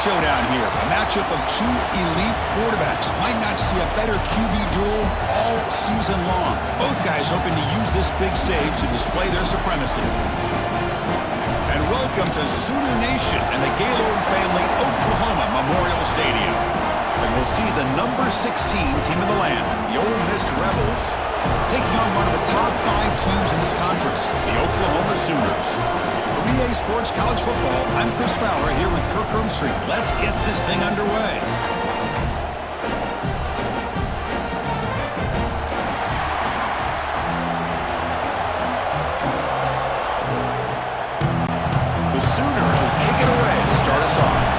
showdown here. A matchup of two elite quarterbacks. Might not see a better QB duel all season long. Both guys hoping to use this big stage to display their supremacy. And welcome to Sooner Nation and the Gaylord Family Oklahoma Memorial Stadium, as we'll see the number 16 team in the land, the Ole Miss Rebels, taking on one of the top 5 teams in this conference, the Oklahoma Sooners. For EA Sports College Football, I'm Chris Fowler here with Kirk Herbstreit. Let's get this thing underway. The Sooners will kick it away to start us off.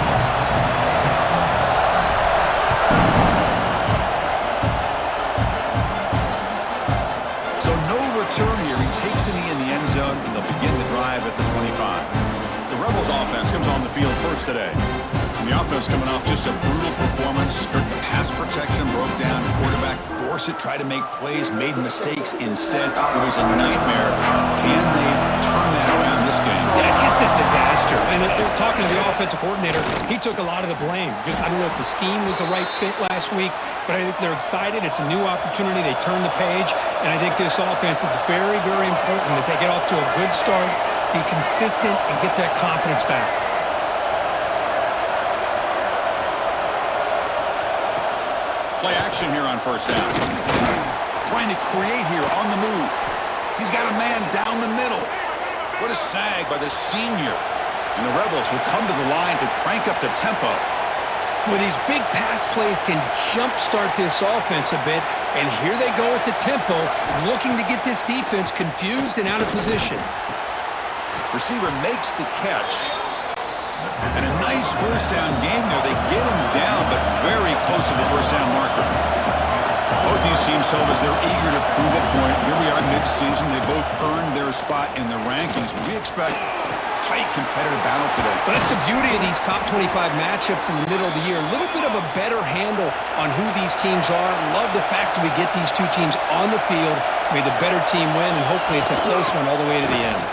Return here. He takes it in the end zone, and they'll begin the drive at the 25. The Rebels offense comes on the field first today. And the offense coming off just a brutal performance. Kirk, the pass protection broke down. Quarterback forced it, tried to make plays, made mistakes instead. It was a nightmare. Can they turn that around this game? Yeah, just a disaster. And talking to the offensive coordinator, he took a lot of the blame. I don't know if the scheme was the right fit last week, but I think they're excited. It's a new opportunity. They turn the page. And I think this offense, it's very, very important that they get off to a good start, be consistent, and get that confidence back. Play action here on first down. Trying to create here on the move. He's got a man down the middle. What a sag by the senior. And the Rebels will come to the line to crank up the tempo. Well, these big pass plays can jumpstart this offense a bit, and here they go at the tempo, looking to get this defense confused and out of position. Receiver makes the catch. And a nice first down gain there. They get him down, but very close to the first down marker. Both these teams told us they're eager to prove a point. Here we are mid-season. They both earned their spot in the rankings. We expect tight competitive battle today. Well, that's the beauty of these top 25 matchups in the middle of the year. A little bit of a better handle on who these teams are. Love the fact that we get these two teams on the field. May the better team win, and hopefully it's a close one all the way to the end.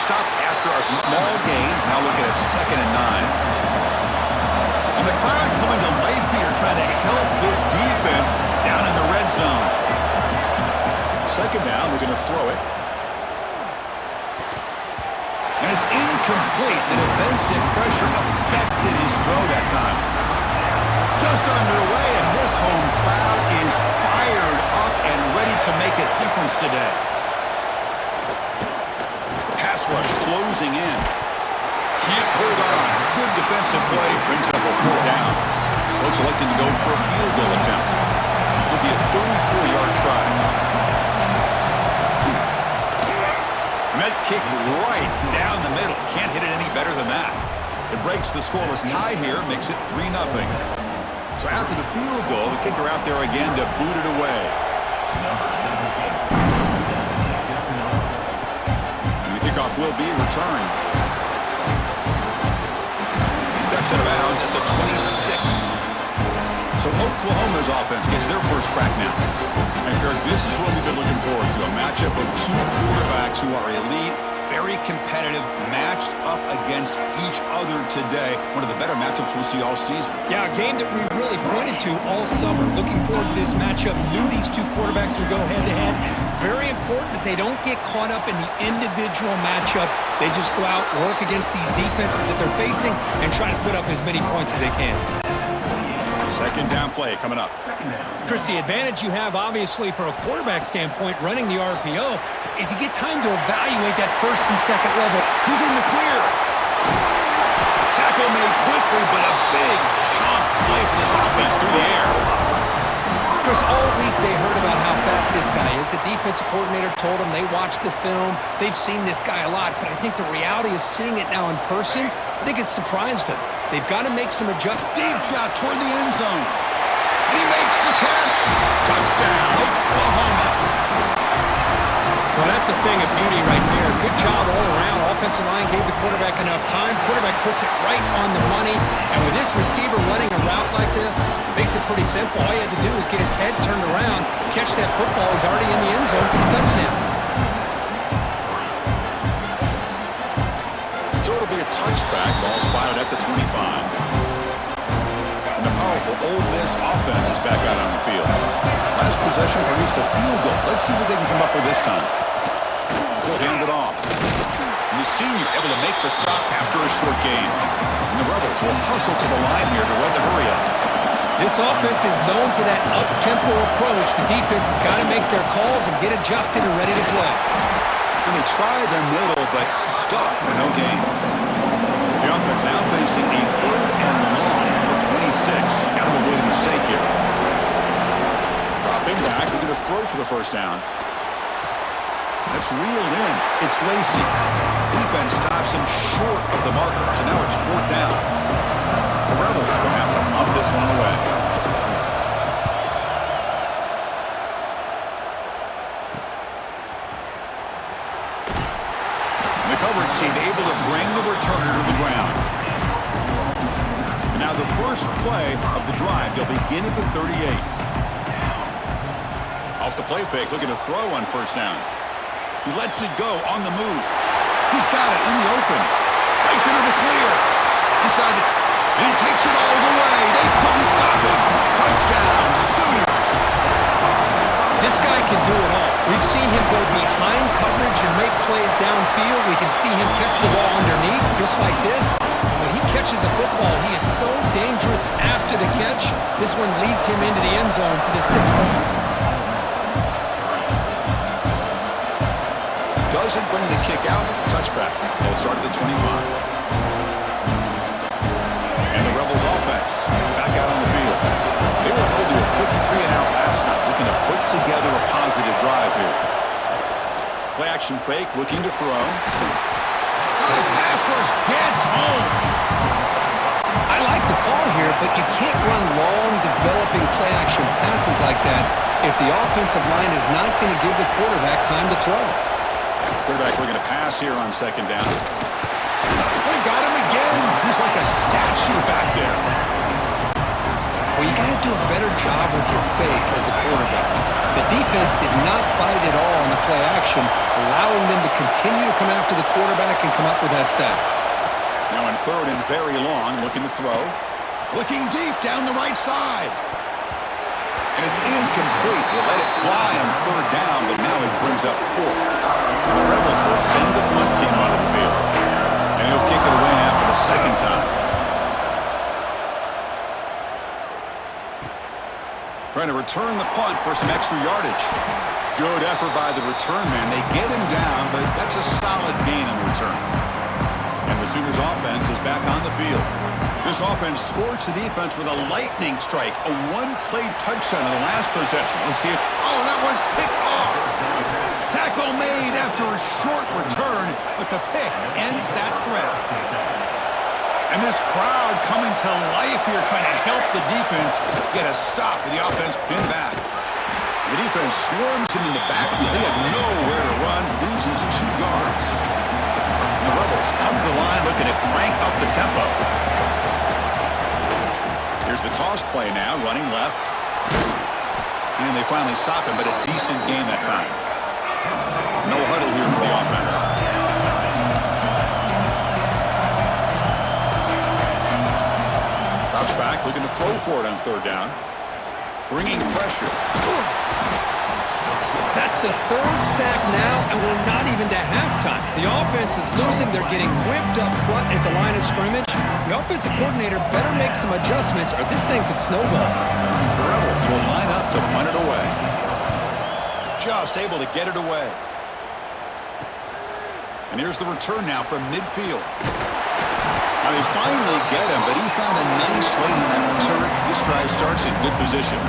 Stop after a small gain. Now looking at 2nd and 9. And the crowd coming to life here, trying to help this defense down in the red zone. 2nd down, looking to throw it. And it's incomplete. The defensive pressure affected his throw that time. Just underway, and this home crowd is fired up and ready to make a difference today. Pass rush closing in. Can't hold on. Good defensive play. Brings up a 4th down. Folks electing to go for a field goal attempt. It'll be a 34-yard try. And that kick right down the middle. Can't hit it any better than that. It breaks the scoreless tie here, makes it 3-0. So after the field goal, the kicker out there again to boot it away. And the kickoff will be returned. He steps out of bounds at the 26. So Oklahoma's offense gets their first crack now. And Kirk, this is what we've been looking forward to, a matchup of two quarterbacks who are elite, very competitive, matched up against each other today. One of the better matchups we'll see all season. Yeah, a game that we really pointed to all summer. Looking forward to this matchup. Knew these two quarterbacks would go head-to-head. Very important that they don't get caught up in the individual matchup. They just go out, work against these defenses that they're facing, and try to put up as many points as they can. 2nd down play coming up. Chris, the advantage you have, obviously, for a quarterback standpoint, running the RPO, is you get time to evaluate that 1st and 2nd level. Who's in the clear? Tackle made quickly, but a big chunk play for this offense through the air. Chris, all week they heard about how fast this guy is. The defensive coordinator told them they watched the film. They've seen this guy a lot, but I think the reality of seeing it now in person, I think it's surprised them. They've got to make some adjustments. Deep shot toward the end zone. And he makes the catch. Touchdown, Oklahoma. Well, that's a thing of beauty right there. Good job all around. Offensive line gave the quarterback enough time. Quarterback puts it right on the money. And with this receiver running a route like this, makes it pretty simple. All you had to do is get his head turned around, catch that football. He's already in the end zone for the touchdown. So it'll be a touchdown Touchback, ball spotted at the 25. And the powerful Ole Miss offense is back out on the field. Last possession produced a field goal. Let's see what they can come up with this time. They'll hand it off. And the senior able to make the stop after a short gain. And the Rebels will hustle to the line here to run the hurry up. This offense is known for that up-tempo approach. The defense has got to make their calls and get adjusted and ready to play. And they try the middle, but stuck for no gain. The offense now facing a 3rd and long at 26. Got to avoid a mistake here. Dropping back, looking to throw for the first down. That's reeled in. It's Lacey. Defense stops him short of the marker, so now it's 4th down. The Rebels will have to punt this one away. And the coverage team able to bring the returner to the ground. And now the first play of the drive, they'll begin at the 38. Off the play fake, looking to throw on first down. He lets it go on the move. He's got it in the open. Breaks into the clear. Inside the... And he takes it all the way. They couldn't stop him. Touchdown, Sooners. This guy can do it all. We've seen him go behind coverage and make plays downfield. We can see him catch the ball underneath, just like this. And when he catches a football, he is so dangerous after the catch. This one leads him into the end zone for the 6 points. Doesn't bring the kick out. Touchback. They'll start at the 25. And the Rebels offense back out on the field. They were held to a quick 3-and-out last time, looking to put together a positive drive here. Play action fake, looking to throw. The pass rush gets home. I like the call here, but you can't run long, developing play action passes like that if the offensive line is not going to give the quarterback time to throw. Quarterback looking to pass here on 2nd down. They got him again. He's like a statue back there. Well, you got to do a better job with your fake as the quarterback. The defense did not bite at all on the play action, allowing them to continue to come after the quarterback and come up with that sack. Now in 3rd and very long, looking to throw. Looking deep down the right side. And it's incomplete. They let it fly on 3rd down, but now it brings up 4th. And the Rebels will send the punt team onto the field. And he'll kick it away now for the 2nd time. Trying to return the punt for some extra yardage. Good effort by the return man. They get him down, but that's a solid gain on the return. And the Sooners offense is back on the field. This offense scorched the defense with a lightning strike. A 1-play touchdown in the last possession. Let's see if... Oh, that one's picked off. Tackle made after a short return, but the pick ends that threat. And this crowd coming to life here, trying to help the defense get a stop with the offense pinned back. The defense swarms him in the backfield. They had nowhere to run, loses 2 yards. And the Rebels come to the line looking to crank up the tempo. Here's the toss play now, running left. And they finally stop him, but a decent gain that time. No huddle here for the offense. Drops back, looking to throw for it on 3rd down. Bringing pressure. That's the 3rd sack now, and we're not even to halftime. The offense is losing. They're getting whipped up front at the line of scrimmage. The offensive coordinator better make some adjustments, or this thing could snowball. The Rebels will line up to punt it away. Just able to get it away. And here's the return now from midfield. Now they finally get him, but he found a nice lane in that return. This drive starts in good position.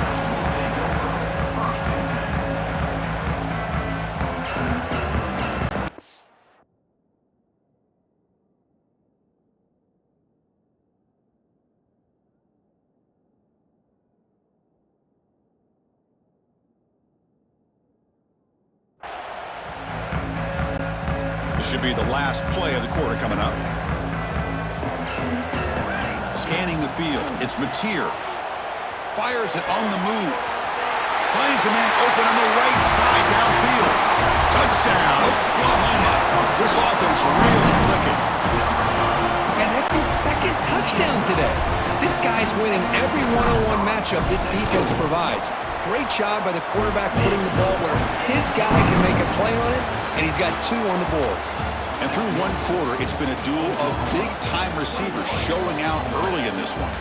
This should be the last play of the quarter coming up. Scanning the field, it's Mateer. Fires it on the move. Finds a man open on the right side downfield. Touchdown, Oklahoma. This offense really clicking. And his second touchdown today. This guy's winning every one-on-one matchup this defense provides. Great job by the quarterback putting the ball where his guy can make a play on it, and he's got 2 on the board. And through one quarter, it's been a duel of big-time receivers showing out early in this one.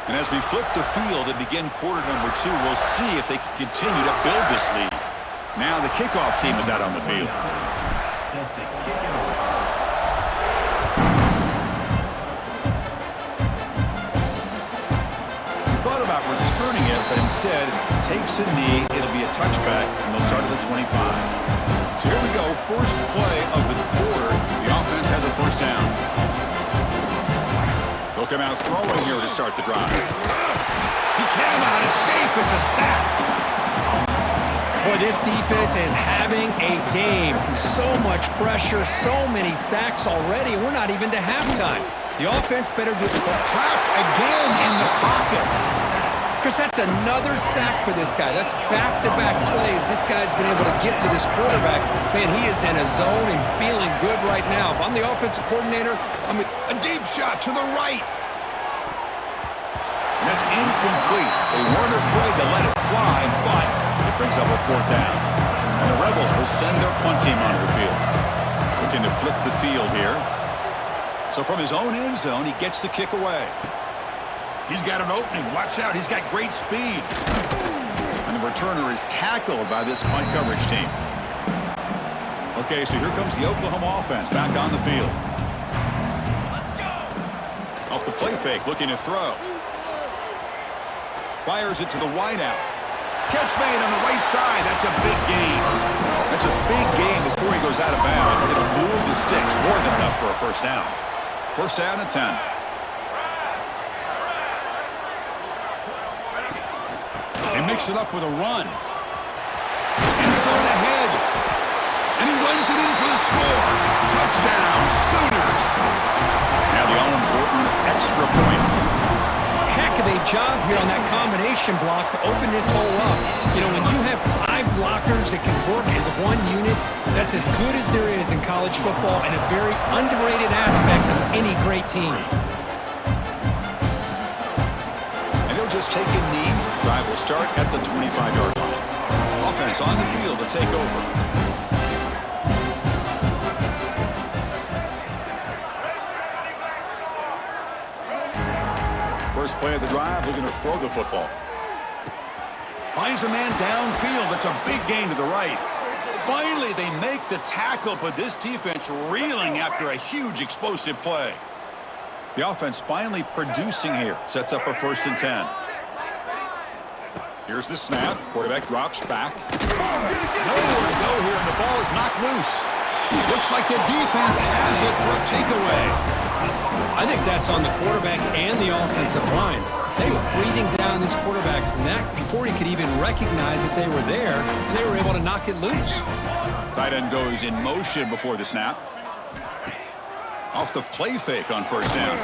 And as we flip the field and begin quarter number 2, we'll see if they can continue to build this lead. Now the kickoff team is out on the field. He thought about returning it, but instead takes a knee. It'll be a touchback, and they'll start at the 25. So here we go, first play of the quarter. The offense has a first down. They'll come out throwing here to start the drive. He cannot escape. It's a sack. Boy, this defense is having a game. So much pressure, so many sacks already, and we're not even to halftime. The offense better get trapped again in the pocket. Chris, that's another sack for this guy. That's back-to-back plays. This guy's been able to get to this quarterback. Man, he is in a zone and feeling good right now. If I'm the offensive coordinator, a deep shot to the right. And that's incomplete. They weren't afraid to let it fly, but it brings up a 4th down. And the Rebels will send their punt team onto the field. Looking to flip the field here. So from his own end zone, he gets the kick away. He's got an opening. Watch out. He's got great speed. And the returner is tackled by this punt coverage team. Okay, so here comes the Oklahoma offense back on the field. Off the play fake, looking to throw. Fires it to the wideout. Catch made on the right side. That's a big gain. That's a big gain before he goes out of bounds. It'll move the sticks. More than enough for a first down. First down and 10. They mix it up with a run. And he's on ahead. And he runs it in for the score. Touchdown, Sooners. Now the all-important extra point. Heck of a job here on that combination block to open this hole up. You know, when you have 5 blockers that can work as one unit, that's as good as there is in college football and a very underrated aspect of any great team. And he'll just take a knee. Drive will start at the 25-yard line. Offense on the field to take over. First play of the drive, looking to throw the football. Finds a man downfield. That's a big gain to the right. Finally, they make the tackle, but this defense reeling after a huge explosive play. The offense finally producing here. Sets up a 1st and 10. Here's the snap. Quarterback drops back. Nowhere to go here, and the ball is knocked loose. Looks like the defense has it for a takeaway. I think that's on the quarterback and the offensive line. They were breathing down this quarterback's neck before he could even recognize that they were there, and they were able to knock it loose. Tight end goes in motion before the snap. Off the play fake on first down.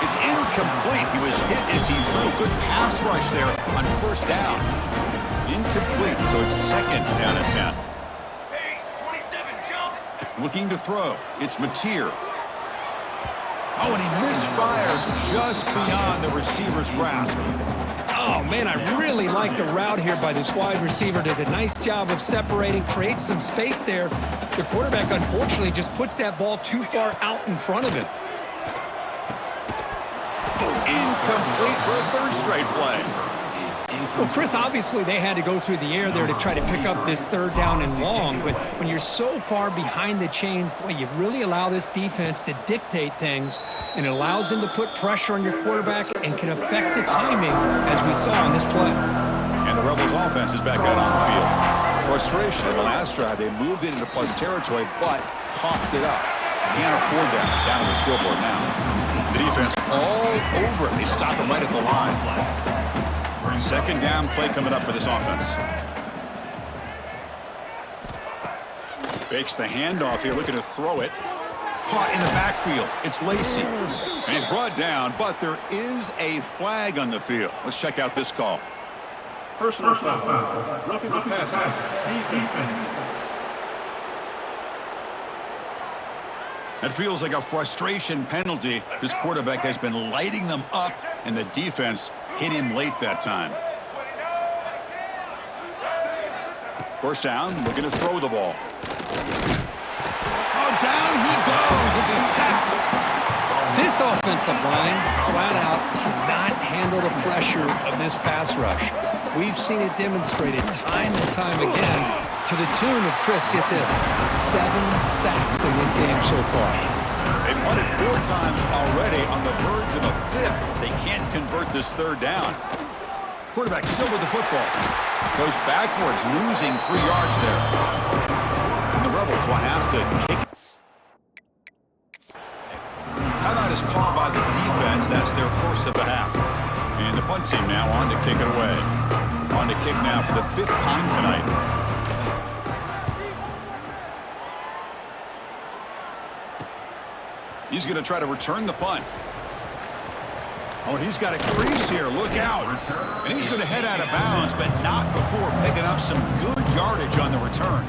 It's incomplete. He was hit as he threw. Good pass rush there on first down. Incomplete, so it's 2nd down and 10. Looking to throw. It's Mateer. Oh, and he misfires just beyond the receiver's grasp. Oh, man, I really like the route here by this wide receiver. Does a nice job of separating, creates some space there. The quarterback, unfortunately, just puts that ball too far out in front of him. Incomplete for a 3rd straight play. Well, Chris, obviously they had to go through the air there to try to pick up this 3rd down and long, but when you're so far behind the chains, boy, you really allow this defense to dictate things, and it allows them to put pressure on your quarterback and can affect the timing, as we saw on this play. And the Rebels offense is back out on the field. Frustration in the last drive. They moved it into plus territory, but coughed it up. Can't afford that down on the scoreboard now. The defense all over it. They stop him right at the line. 2nd down play coming up for this offense. Fakes the handoff here, looking to throw it. Caught in the backfield. It's Lacey. And he's brought down, but there is a flag on the field. Let's check out this call. Personal foul. Roughing the passer. Defense. It feels like a frustration penalty. This quarterback has been lighting them up, and the defense hit him late that time. First down, looking to throw the ball. Oh, down he goes. It's a sack. This offensive line, flat out, cannot handle the pressure of this pass rush. We've seen it demonstrated time and time again to the tune of, Chris, get this, 7 sacks in this game so far. They punted 4 times already, on the verge of a 5th. They can't convert this third down. Quarterback still with the football. Goes backwards, losing 3 yards there. And the Rebels will have to kick. Timeout is called by the defense. That's their first of the half. And the punt team now on to kick it away. On to kick now for the 5th time tonight. He's going to try to return the punt. Oh, and he's got a crease here. Look out. And he's going to head out of bounds, but not before picking up some good yardage on the return.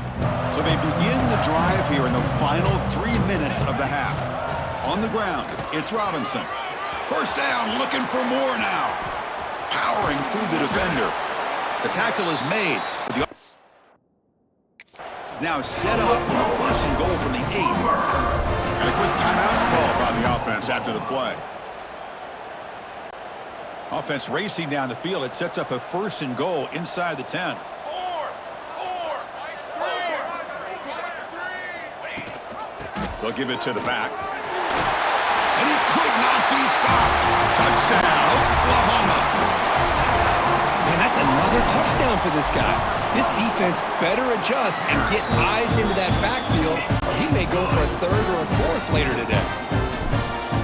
So they begin the drive here in the final 3 minutes of the half. On the ground, it's Robinson. First down, looking for more now. Powering through the defender. The tackle is made. Now set up on a 1st and goal from the 8. And a quick timeout call by the offense after the play. Offense racing down the field. It sets up a 1st and goal inside the 10. They'll give it to the back. And he could not be stopped. Touchdown, Oklahoma. Man, that's another touchdown for this guy. This defense better adjust and get eyes into that backfield, or he may go for a 3rd or a 4th later today.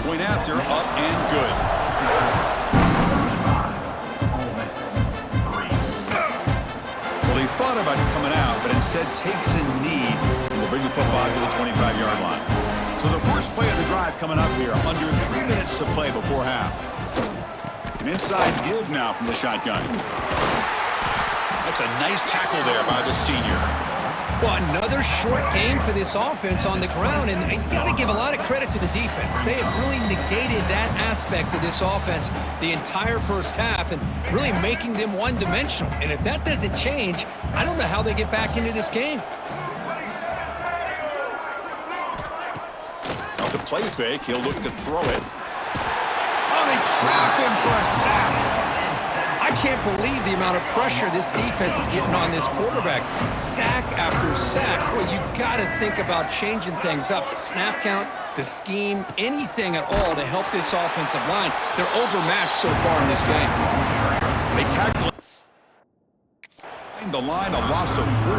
Point after, up and good. Well, he thought about coming out, but instead takes a knee and will bring the football to the 25-yard line. So the first play of the drive coming up here, under 3 minutes to play before half. An inside give now from the shotgun. That's a nice tackle there by the senior. Well, another short game for this offense on the ground, and you got to give a lot of credit to the defense. They have really negated that aspect of this offense the entire first half and really making them one-dimensional. And if that doesn't change, I don't know how they get back into this game. Off the play fake, he'll look to throw it. Oh, they trap him for a sack. I can't believe the amount of pressure this defense is getting on this quarterback. Sack after sack. Well, you got to think about changing things up. The snap count, the scheme, anything at all to help this offensive line. They're overmatched so far in this game. They tackle the line, a loss of 4.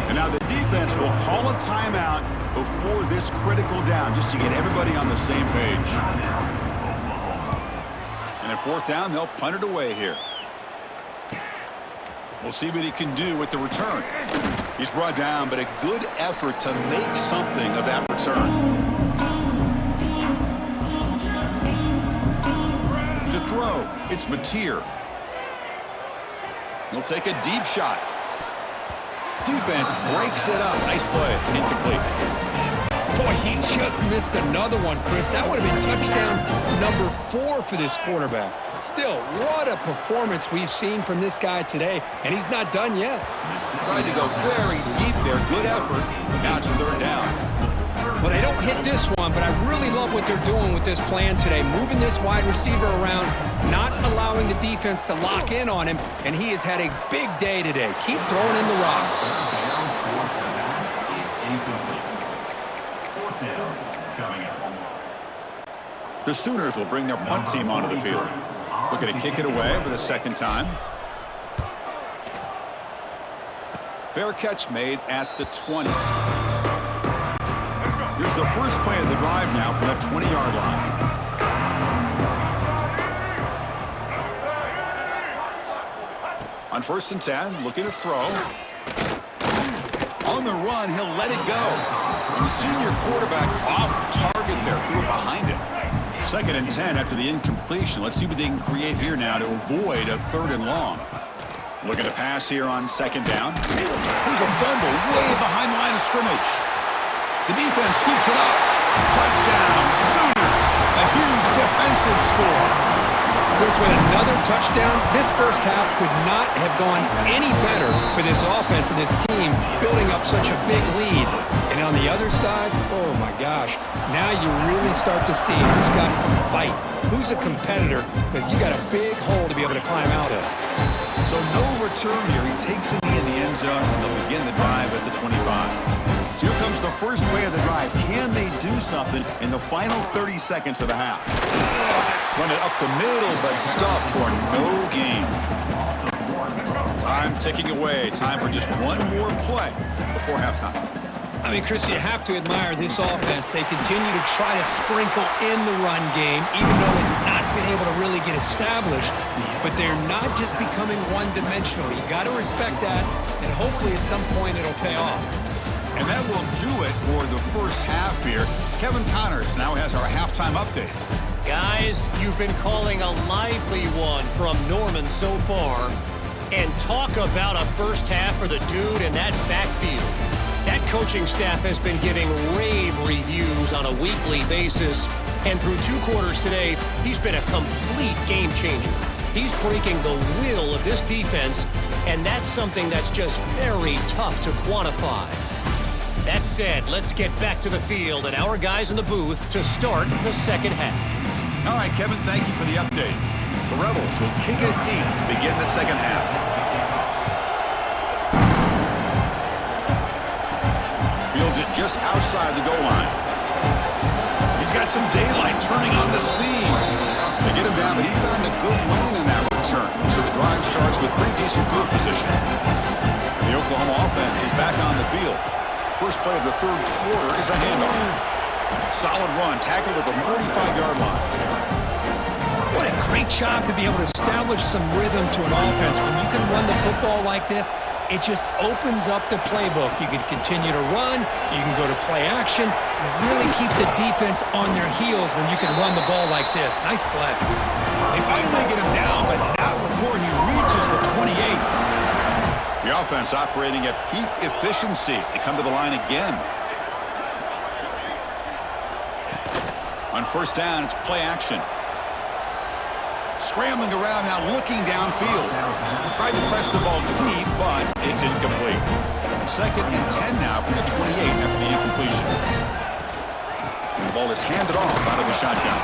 And now the defense will call a timeout before this critical down just to get everybody on the same page. And at 4th down, they'll punt it away here. We'll see what he can do with the return. He's brought down, but a good effort to make something of that return. To throw, it's Mateer. He'll take a deep shot. Defense breaks it up. Nice play. Incomplete. Boy, he just missed another one, Chris. That would have been touchdown number 4 for this quarterback. Still, what a performance we've seen from this guy today, and he's not done yet. Tried to go very deep there. Good effort. Now it's 3rd down. Well, they don't hit this one, but I really love what they're doing with this plan today. Moving this wide receiver around, not allowing the defense to lock in on him, and he has had a big day today. Keep throwing in the rock. The Sooners will bring their punt team onto the field. Looking to kick it away for the 2nd time. Fair catch made at the 20. Here's the first play of the drive now from the 20-yard line. On 1st and 10, looking to throw. On the run, he'll let it go. And the senior quarterback off target there, threw it behind him. 2nd and 10 after the incompletion. Let's see what they can create here now to avoid a 3rd and long. Looking to pass here on second down. Here's a fumble way behind the line of scrimmage. The defense scoops it up. Touchdown, Sooners. A huge defensive score. Chris, with another touchdown, this first half could not have gone any better for this offense and this team, building up such a big lead. And on the other side, oh my gosh, now you really start to see who's got some fight, who's a competitor, because you got a big hole to be able to climb out of. So no return here. He takes a knee in the end zone, and they'll begin the drive at the 25. So here comes the first play of the drive. Can they do something in the final 30 seconds of the half? Run it up the middle, but stuff for no gain. Time ticking away. Time for just one more play before halftime. I mean, Chris, you have to admire this offense. They continue to try to sprinkle in the run game, even though it's not been able to really get established. But they're not just becoming one-dimensional. You got to respect that, and hopefully at some point it'll pay off. And that will do it for the first half here. Kevin Connors now has our halftime update. Guys, you've been calling a lively one from Norman so far. And talk about a first half for the dude in that backfield. That coaching staff has been giving rave reviews on a weekly basis. And through 2 quarters today, he's been a complete game changer. He's breaking the will of this defense, and that's something that's just very tough to quantify. That said, let's get back to the field and our guys in the booth to start the second half. All right, Kevin, thank you for the update. The Rebels will kick it deep to begin the second half. Fields it just outside the goal line. He's got some daylight turning on the speed. They get him down, but he found a good lane in that return. So the drive starts with pretty decent field position. The Oklahoma offense is back on the field. First play of the third quarter is a handoff. Solid run, tackled at the 45-yard line. What a great job to be able to establish some rhythm to an offense. When you can run the football like this, it just opens up the playbook. You can continue to run. You can go to play action. You really keep the defense on their heels when you can run the ball like this. Nice play. They finally get him down, but not before he reaches the 28. The offense operating at peak efficiency. They come to the line again. On first down, it's play action. Scrambling around now, looking downfield. Tried to press the ball deep, but it's incomplete. Second and 10 now from the 28 after the incompletion. And the ball is handed off out of the shotgun.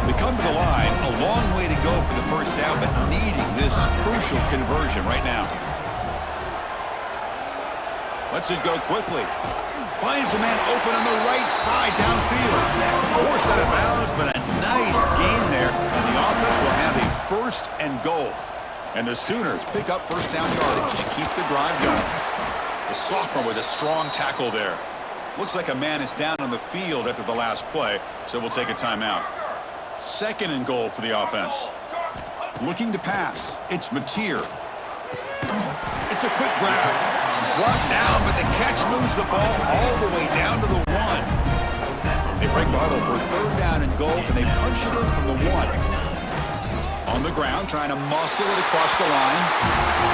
They come to the line, a long way to go for the first down, but needing this crucial conversion right now. Lets it go quickly. Finds a man open on the right side downfield. Forced out of bounds, but a nice gain there. And the offense will have a first and goal. And the Sooners pick up first down yardage to keep the drive going. The sophomore with a strong tackle there. Looks like a man is down on the field after the last play, so we'll take a timeout. Second and goal for the offense. Looking to pass. It's Mateer. It's a quick grab. Brought down, but the catch moves the ball all the way down to the 1. They break the huddle for third down and goal, and they punch it in from the 1. On the ground, trying to muscle it across the line.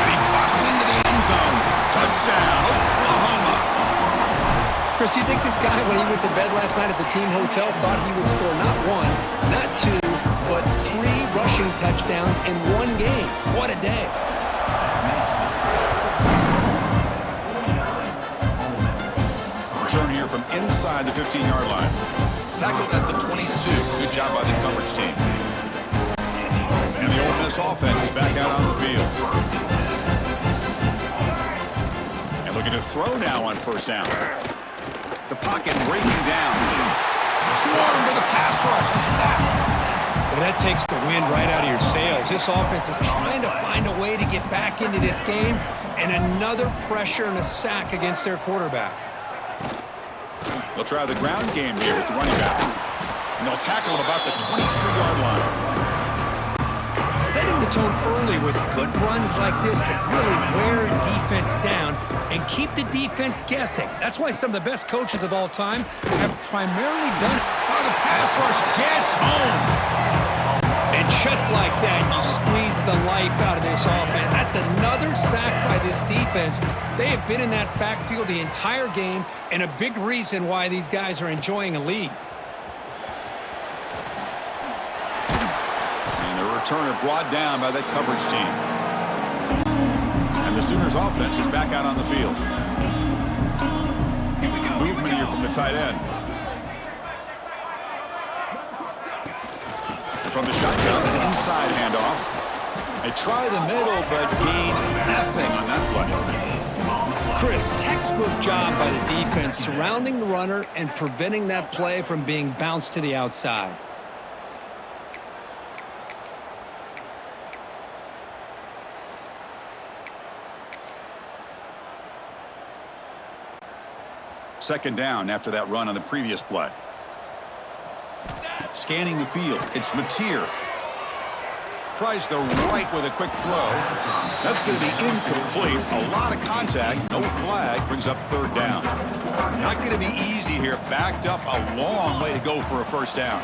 And he busts into the end zone. Touchdown, Oklahoma. Chris, you think this guy, when he went to bed last night at the team hotel, thought he would score not 1, not 2, but 3 rushing touchdowns in 1 game? What a day. Return here from inside the 15-yard line. Tackled at the 22. Good job by the coverage team. And the Ole Miss offense is back out on the field. And looking to throw now on first down. The pocket breaking down. Swarmed with a pass rush. A sack. Well, that takes the wind right out of your sails. This offense is trying to find a way to get back into this game, and another pressure and a sack against their quarterback. They'll try the ground game here with the running back. And they'll tackle him about the 23-yard line. Setting the tone early with good runs like this can really wear a defense down and keep the defense guessing. That's why some of the best coaches of all time have primarily done it. Oh, the pass rush gets home. And just like that, you squeeze the life out of this offense. That's another sack by this defense. They have been in that backfield the entire game, and a big reason why these guys are enjoying a lead. And the returner brought down by that coverage team. And the Sooners offense is back out on the field. Movement here from the tight end. From the shotgun, an inside handoff. They try the middle, but gain nothing on that play. Chris, textbook job by the defense surrounding the runner and preventing that play from being bounced to the outside. Second down after that run on the previous play. Scanning the field, it's Mateer. Tries the right with a quick throw. That's going to be incomplete. A lot of contact, no flag, brings up third down. Not going to be easy here. Backed up a long way to go for a first down.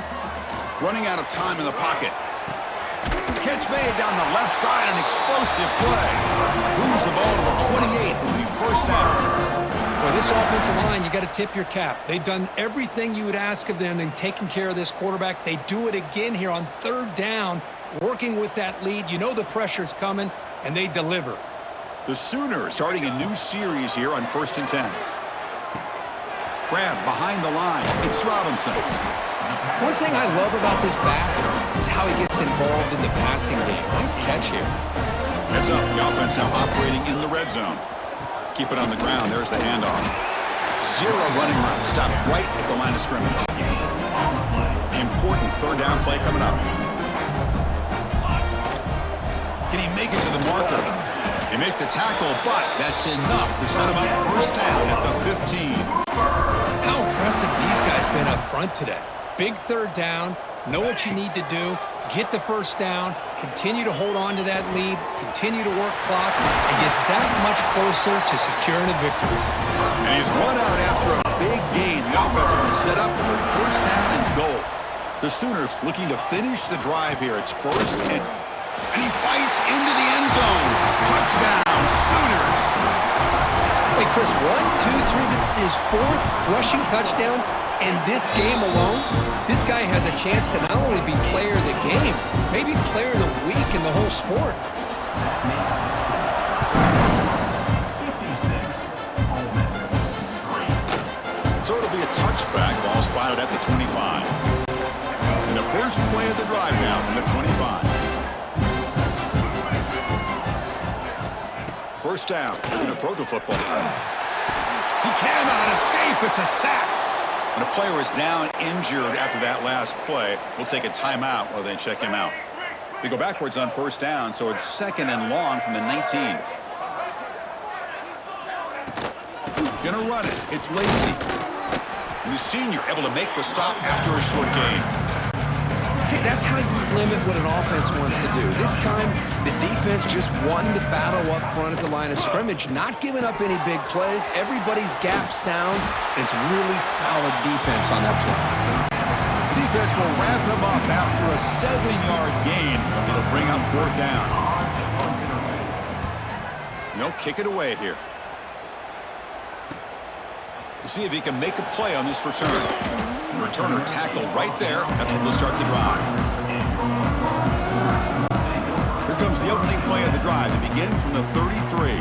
Running out of time in the pocket. Catch made down the left side, an explosive play. Moves the ball to the 28, will be first down. Well, this offensive line, you got to tip your cap. They've done everything you would ask of them in taking care of this quarterback. They do it again here on third down, working with that lead. You know the pressure's coming, and they deliver. The Sooners starting a new series here on 1st and 10. Grab behind the line. It's Robinson. One thing I love about this back is how he gets involved in the passing game. Nice catch here. Heads up. The offense now operating in the red zone. Keep it on the ground. There's the handoff. Zero running room. Stop right at the line of scrimmage. The important third down play coming up. Can he make it to the marker? He make the tackle, but that's enough to set him up first down at the 15. How impressive these guys been up front today. Big third down. Know what you need to do. Get the first down, continue to hold on to that lead, continue to work clock, and get that much closer to securing a victory. And he's run out after a big gain. The offense will be set up for first down and goal. The Sooners looking to finish the drive here. It's first and he fights into the end zone. Touchdown, Sooners. Hey, Chris, 1, 2, 3. This is his fourth rushing touchdown. In this game alone, this guy has a chance to not only be player of the game, maybe player of the week in the whole sport. So it'll be a touchback, ball spotted at the 25. And the first play of the drive now from the 25. First down, they're going to throw the football. He cannot escape, it's a sack. When a player is down injured after that last play, we'll take a timeout while they check him out. They go backwards on first down, so it's second and long from the 19. Gonna run it. It's Lacey. And the senior able to make the stop after a short gain. See, that's how you limit what an offense wants to do. This time, the defense just won the battle up front at the line of scrimmage, not giving up any big plays. Everybody's gap sound. It's really solid defense on that play. The defense will wrap them up after a 7-yard gain. It'll bring up fourth down. And they'll kick it away here. We'll see if he can make a play on this return. Returner tackle right there. That's when they'll start the drive. Here comes the opening play of the drive. They begin from the 33.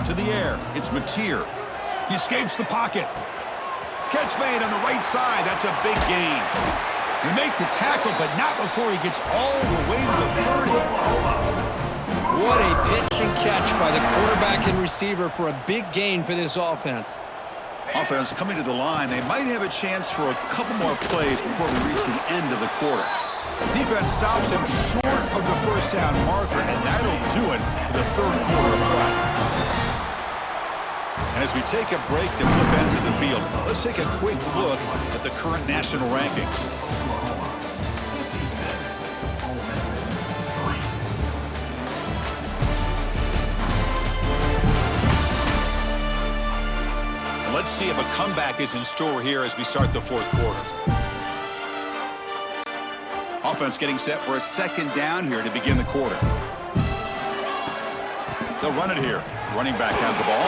To the air. It's Mateer. He escapes the pocket. Catch made on the right side. That's a big gain. They make the tackle, but not before he gets all the way to the 30. What a pitch and catch by the quarterback and receiver for a big gain for this offense. Offense coming to the line. They might have a chance for a couple more plays before we reach the end of the quarter. Defense stops him short of the first down marker, and that'll do it for the third quarter of play. And as we take a break to flip into the field, let's take a quick look at the current national rankings. Let's see if a comeback is in store here as we start the fourth quarter. Offense offense getting set for a second down here to begin the quarter. They'll run it here. Running back has the ball.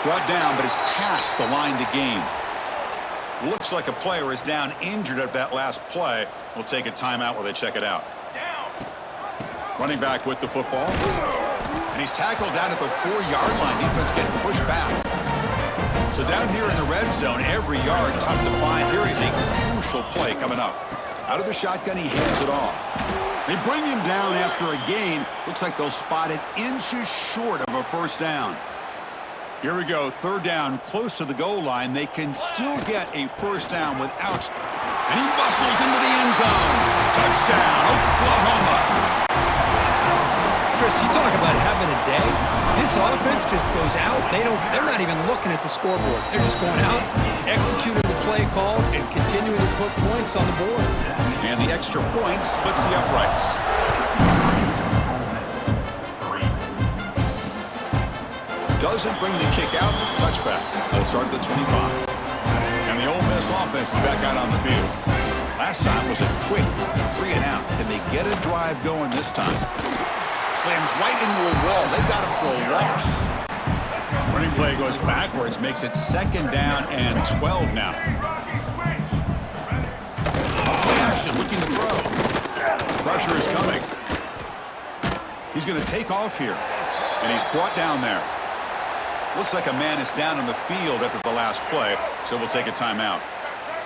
Brought down, but it's past the line to gain. Looks like a player is down injured at that last play. We'll take a timeout while they check it out. Running back with the football. And he's tackled down at the 4-yard line. Defense getting pushed back. So down here in the red zone, every yard tough to find. Here is a crucial play coming up. Out of the shotgun, he hands it off. They bring him down after a gain. Looks like they'll spot it inches short of a first down. Here we go, third down, close to the goal line. They can still get a first down without... And he bustles into the end zone. Touchdown, Oklahoma. Chris, you talk about having a day. This offense just goes out. They're not even looking at the scoreboard. They're just going out, executing the play call, and continuing to put points on the board. And the extra point splits the uprights. Doesn't bring the kick out. Touchback. They'll start at the 25. And the Ole Miss offense is back out on the field. Last time was a quick 3 and out. Can they get a drive going this time? Slams right into a wall. They've got him for a loss. Running play goes backwards, makes it second down and 12 now. Play action, looking to throw. Pressure is coming. He's going to take off here. And he's brought down there. Looks like a man is down on the field after the last play, so we'll take a timeout.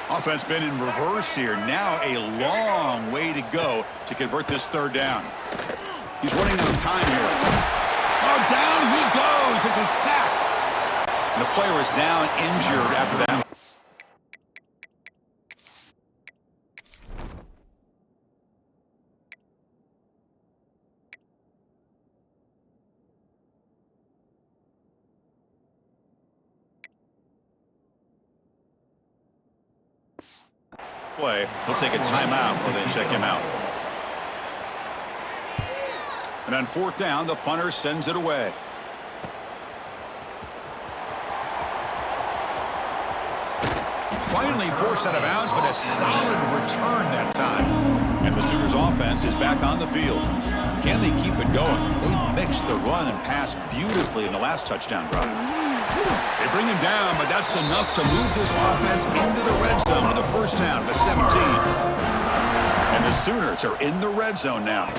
Offense been in reverse here. Now a long way to go to convert this third down. He's running out of time here. Oh, down he goes. It's a sack. And the player is down injured after that. Play. We'll take a timeout while they check him out. And on fourth down, the punter sends it away. Finally forced out of bounds, but a solid return that time. And the Sooners offense is back on the field. Can they keep it going? They mixed the run and pass beautifully in the last touchdown drive. They bring him down, but that's enough to move this offense into the red zone with a first down to 17. And the Sooners are in the red zone now.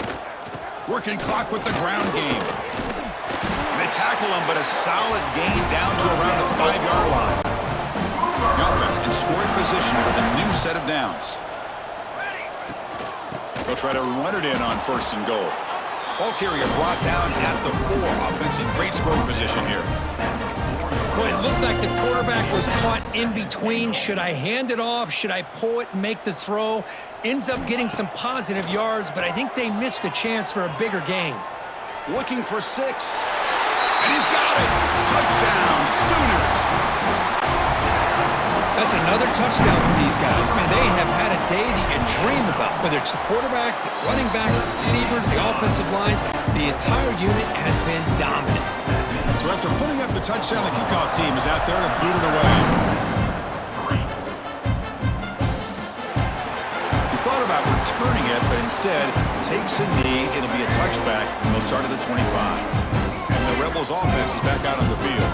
Working clock with the ground game. They tackle him, but a solid gain down to around the 5-yard line. The offense in scoring position with a new set of downs. They'll try to run it in on first and goal. Ball carrier brought down at the 4. Offense in great scoring position here. Boy, it looked like the quarterback was caught in between. Should I hand it off? Should I pull it and make the throw? Ends up getting some positive yards, but I think they missed a chance for a bigger gain. Looking for 6. And he's got it. Touchdown, Sooners. That's another touchdown for these guys. Man, they have had a day that you dream about. Whether it's the quarterback, the running back, the receivers, the offensive line, the entire unit has been dominant. So after putting up the touchdown, the kickoff team is out there to boot it away. He thought about returning it, but instead takes a knee. It'll be a touchback, and they'll start at the 25. And the Rebels offense is back out on the field.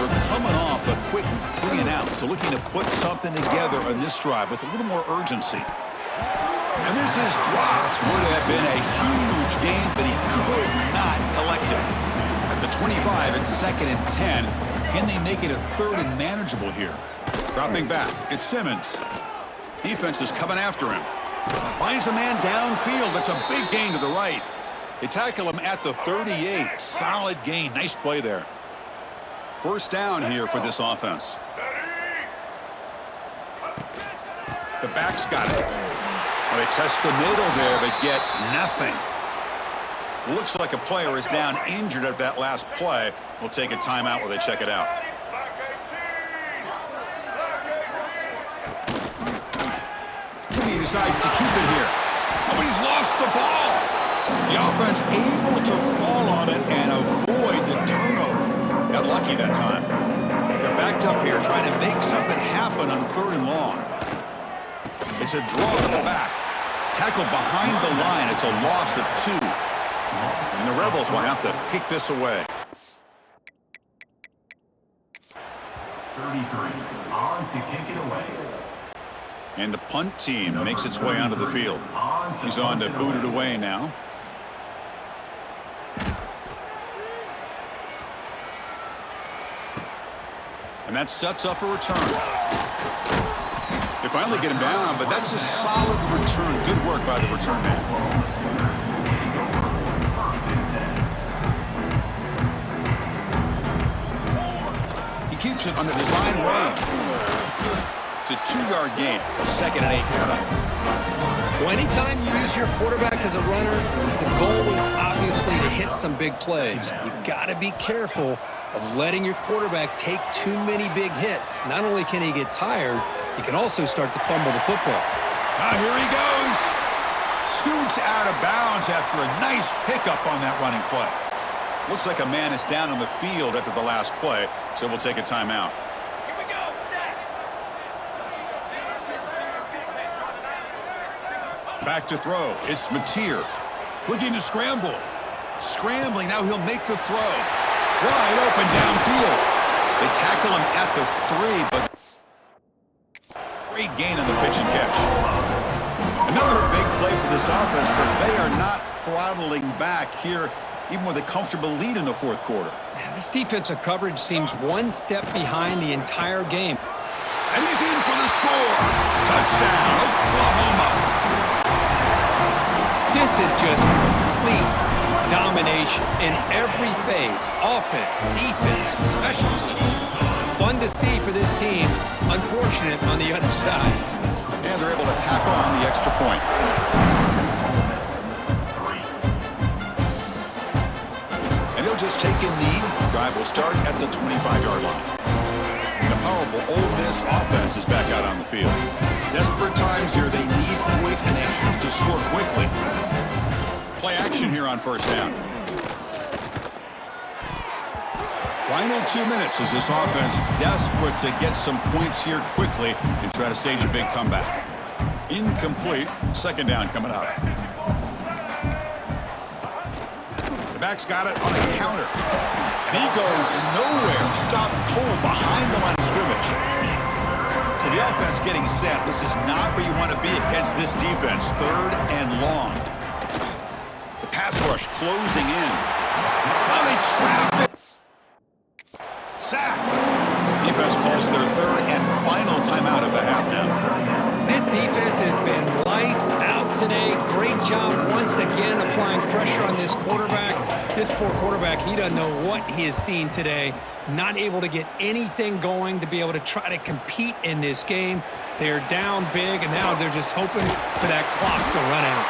They're coming off a quick 3 and out, so looking to put something together on this drive with a little more urgency. And this is dropped. Would have been a huge gain, but he could not collect it. At the 25, it's 2nd and 10. Can they make it a 3rd and manageable here? Dropping back, it's Simmons. Defense is coming after him. Finds a man downfield. That's a big gain to the right. They tackle him at the 38. Solid gain. Nice play there. First down here for this offense. The back's got it. Well, they test the middle there, but get nothing. Looks like a player is down injured at that last play. We'll take a timeout while they check it out. He decides to keep it here. Oh, he's lost the ball. The offense able to fall on it and avoid the turnover. Got lucky that time. They're backed up here trying to make something happen on 3rd and long. It's a draw in the back. Tackled behind the line. It's a loss of 2. And the Rebels will have to kick this away. 33. On to kick it away. And the punt team makes its way onto the field. He's on to boot it away now. And that sets up a return. They finally get him down, but that's a solid return. Good work by the return man. He keeps it on the design range. It's a 2-yard gain. 2nd and 8 coming up. Well, anytime you use your quarterback as a runner, the goal is obviously to hit some big plays. You got to be careful of letting your quarterback take too many big hits. Not only can he get tired, he can also start to fumble the football. Now here he goes. Scoots out of bounds after a nice pickup on that running play. Looks like a man is down on the field after the last play, so we'll take a timeout. Here we go, set. Back to throw. It's Mateer. Looking to scramble. Scrambling. Now he'll make the throw. Wide open downfield. They tackle him at the 3, but great gain on the pitch and catch. Another big play for this offense, but they are not throttling back here, even with a comfortable lead in the 4th quarter. Man, this defensive coverage seems one step behind the entire game. And he's in for the score. Touchdown, Oklahoma. This is just complete domination in every phase. Offense, defense, special teams. Fun to see for this team. Unfortunate on the other side. And they're able to tackle on the extra point. And he'll just take a knee. Drive will start at the 25-yard line. The powerful Ole Miss offense is back out on the field. Desperate times here. They need points, and they have to score quickly. Play action here on 1st down. Final 2 minutes as this offense desperate to get some points here quickly and try to stage a big comeback. Incomplete. 2nd down coming up. The back's got it on a counter. And he goes nowhere. Stop cold behind the line of scrimmage. So the offense getting set. This is not where you want to be against this defense. 3rd and long. The pass rush closing in. Now they trap it. Sack. Defense calls their 3rd and final timeout of the half now. This defense has been lights out today. Great job once again applying pressure on this quarterback. This poor quarterback, he doesn't know what he has seen today. Not able to get anything going to be able to try to compete in this game. They're down big, and now they're just hoping for that clock to run out.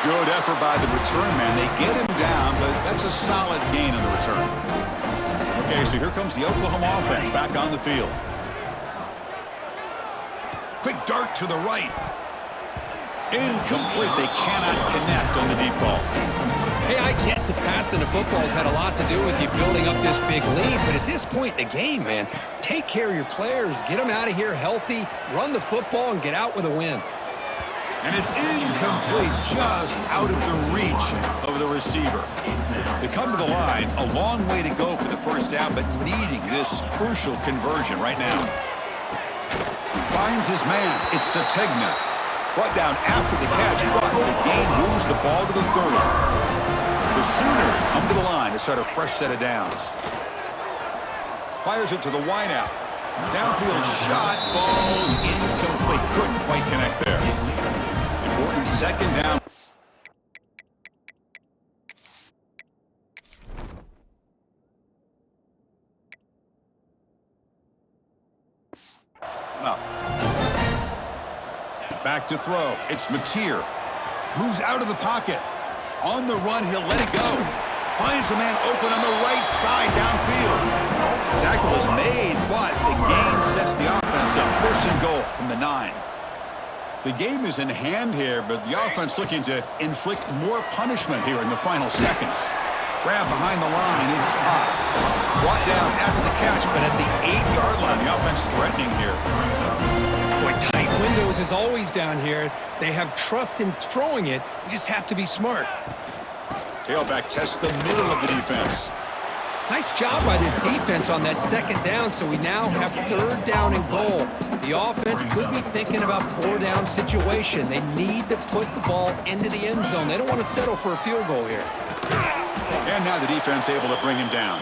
Good effort by the return man. They get him down, but that's a solid gain on the return. Okay, so here comes the Oklahoma offense back on the field. Quick dart to the right. Incomplete. They cannot connect on the deep ball. Hey, I get the passing of football has had a lot to do with you building up this big lead, but at this point in the game, man, take care of your players, get them out of here healthy, run the football, and get out with a win. And it's incomplete, just out of the reach of the receiver. They come to the line, a long way to go for the 1st down, but needing this crucial conversion right now. Finds his man. It's Sategna. Brought down after the catch, but the gain moves the ball to the 30. The Sooners come to the line to start a fresh set of downs. Fires it to the wideout. Downfield shot falls incomplete. Couldn't quite connect there. Important 2nd down. Up. Back to throw. It's Mateer. Moves out of the pocket. On the run, he'll let it go. Finds a man open on the right side downfield. Tackle is made, but the gain sets the offense up. 1st and goal from the 9. The game is in hand here, but the offense looking to inflict more punishment here in the final seconds. Grab behind the line in spots. Brought down after the catch, but at the 8-yard line, the offense threatening here. Boy, tight windows is always down here. They have trust in throwing it. You just have to be smart. Tailback tests the middle of the defense. Nice job by this defense on that second down, so we now have third down and goal. The offense could be thinking about four-down situation. They need to put the ball into the end zone. They don't want to settle for a field goal here. And now the defense able to bring him down.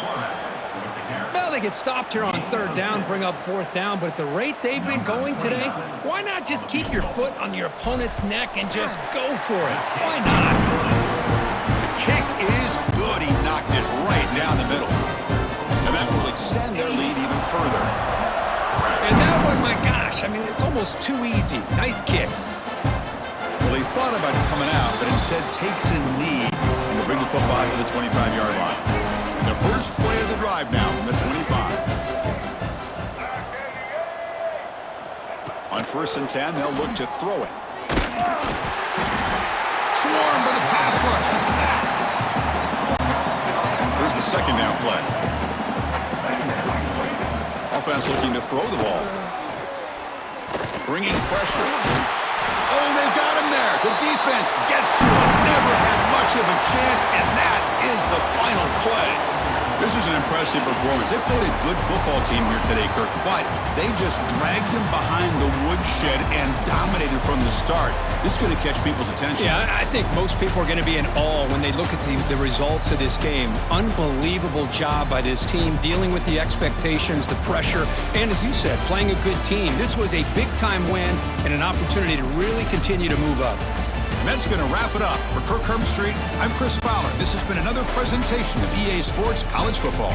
Well, they get stopped here on third down, bring up fourth down, but at the rate they've been going today, why not just keep your foot on your opponent's neck and just go for it? Why not? The kick is good. He knocked it right down the middle. And that will extend their lead even further. And that one, my gosh, I mean, it's almost too easy. Nice kick. Well, he thought about coming out, but instead takes a knee and will bring the football to the 25-yard line. And the first play of the drive now from the 25. On 1st and 10, they'll look to throw it. Swarmed by the pass rush. He's sacked. Here's the second down play. Offense looking to throw the ball. Bringing pressure. Oh, they've got him there. The defense gets to him. Never had much of a chance, and that is the final play. This is an impressive performance. They played a good football team here today, Kirk, but they just dragged him behind the woodshed and dominated from the start. This is going to catch people's attention. Yeah, I think most people are going to be in awe when they look at the results of this game. Unbelievable job by this team, dealing with the expectations, the pressure, and as you said, playing a good team. This was a big-time win and an opportunity to really continue to move up. And that's going to wrap it up. For Kirk Herbstreit, I'm Chris Fowler. This has been another presentation of EA Sports College Football.